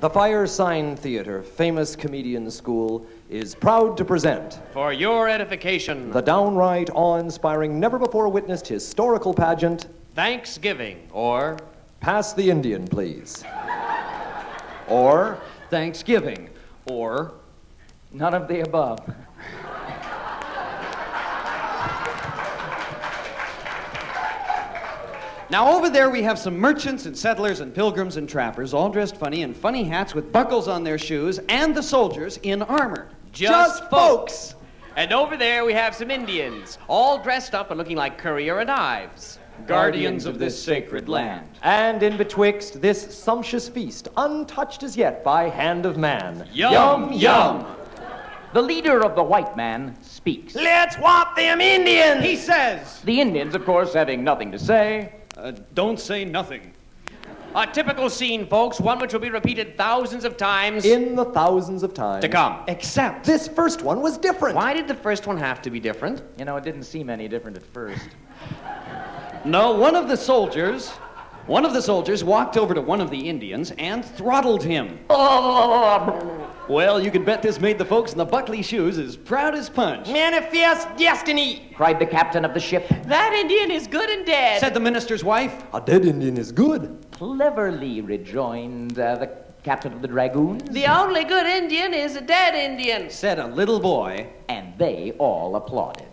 The Firesign Theater, famous comedian school, is proud to present, for your edification, the downright awe-inspiring, never-before-witnessed historical pageant, Thanksgiving, or Pass the Indian, Please. Or Thanksgiving, or none of the above. Now over there we have some merchants and settlers and pilgrims and trappers, all dressed funny in funny hats with buckles on their shoes, and the soldiers in armor. Just folks. And over there we have some Indians, all dressed up and looking like Currier and Ives. Guardians of this sacred land. And in betwixt this sumptuous feast, untouched as yet by hand of man. Yum, yum. The leader of the white man speaks. Let's whop them Indians! He says, The Indians, of course, having nothing to say. don't say nothing. A typical scene, folks, one which will be repeated thousands of times In the thousands of times to come. Except This first one was different. Why did the first one have to be different? You know, it didn't seem any different at first. No, one of the soldiers walked over to one of the Indians and throttled him. Well, you can bet this made the folks in the Buckley shoes as proud as punch. Manifest destiny! Cried the captain of the ship. That Indian is good and dead. Said the minister's wife. A dead Indian is good. Cleverly rejoined the captain of the dragoons. The only good Indian is a dead Indian. Said a little boy. And they all applauded.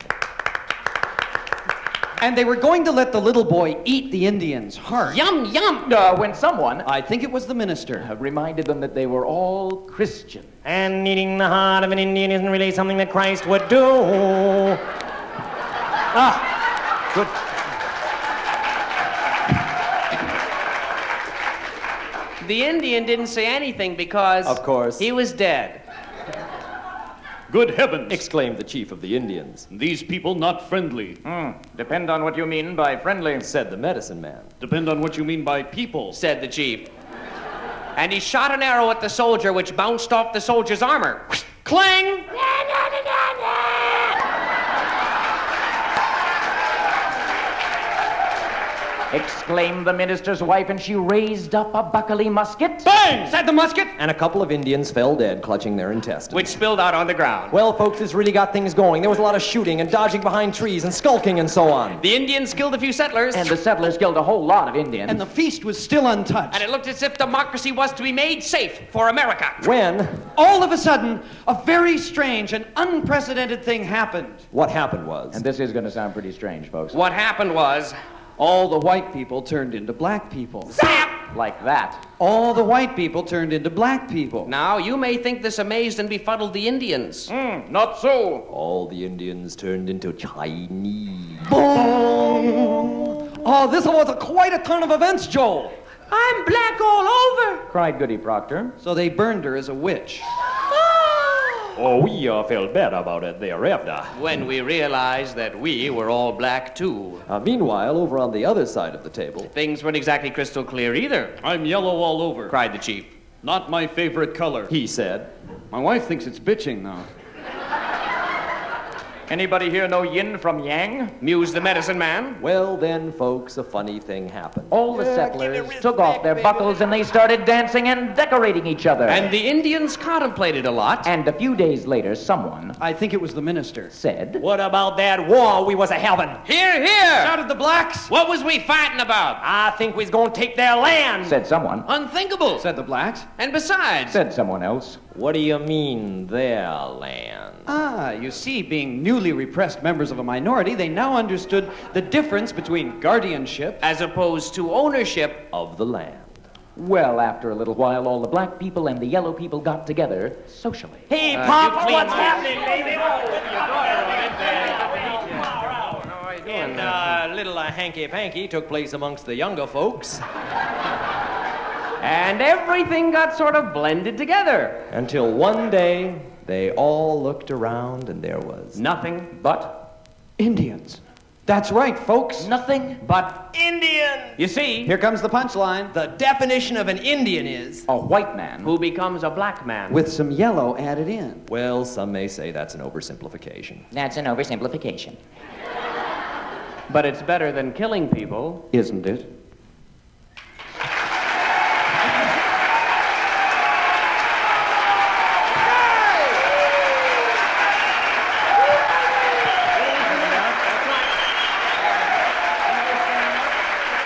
And they were going to let the little boy eat the Indian's heart. Yum, yum. When someone I think it was the minister. reminded them that they were all Christian. And eating the heart of an Indian isn't really something that Christ would do. Good. The Indian didn't say anything because... Of course. He was dead. Good heavens! Exclaimed the chief of the Indians. These people not friendly. Depend on what you mean by friendly. Said the medicine man. Depend on what you mean by people. Said the chief. And he shot an arrow at the soldier, which bounced off the soldier's armor. Clang! Exclaimed the minister's wife, and she raised up a Buckley musket. Bang! Said the musket, And a couple of Indians fell dead, clutching their intestines. which spilled out on the ground. Well, folks, this really got things going. There was a lot of shooting and dodging behind trees and skulking and so on. The Indians killed a few settlers, And the settlers killed a whole lot of Indians. And the feast was still untouched. and it looked as if democracy was to be made safe for America. When, All of a sudden, a very strange and unprecedented thing happened. what happened was... And this is going to sound pretty strange, folks. What happened was... All the white people turned into black people. Zap! Like that. All the white people turned into black people. Now, you may think this amazed and befuddled the Indians. Not so. all the Indians turned into Chinese. Boom! Oh, this was quite a turn of events, Joel. I'm black all over. Cried Goody Proctor. So they burned her as a witch. Oh, we felt bad about it thereafter. When we realized that we were all black, too. Meanwhile, over on the other side of the table... Things weren't exactly crystal clear either, I'm yellow all over. cried the chief. Not my favorite color. He said, My wife thinks it's bitching, though. Anybody here know yin from yang? Mused the medicine man. well then, folks, a funny thing happened. All the settlers took off their buckles and they started dancing and decorating each other. And the Indians contemplated a lot. And a few days later, someone I think it was the minister. said, What about that war we was a-having? Here, here! Shouted the blacks. What was we fighting about? I think we's gonna take their land. said someone, Unthinkable. Said the blacks. And besides, said someone else. What do you mean, their land? You see, being newly repressed members of a minority, they now understood the difference between guardianship. as opposed to ownership, Of the land. Well, after a little while, all the black people and the yellow people got together socially. Hey, Papa, what's happening, baby? And, Little hanky-panky took place amongst the younger folks. and everything got sort of blended together. Until one day, they all looked around and there was Nothing but Indians. That's right, folks. Nothing but Indian. You see, Here comes the punchline. The definition of an Indian is... a white man who becomes a black man. With some yellow added in. Well, some may say that's an oversimplification. That's an oversimplification. But it's better than killing people. Isn't it?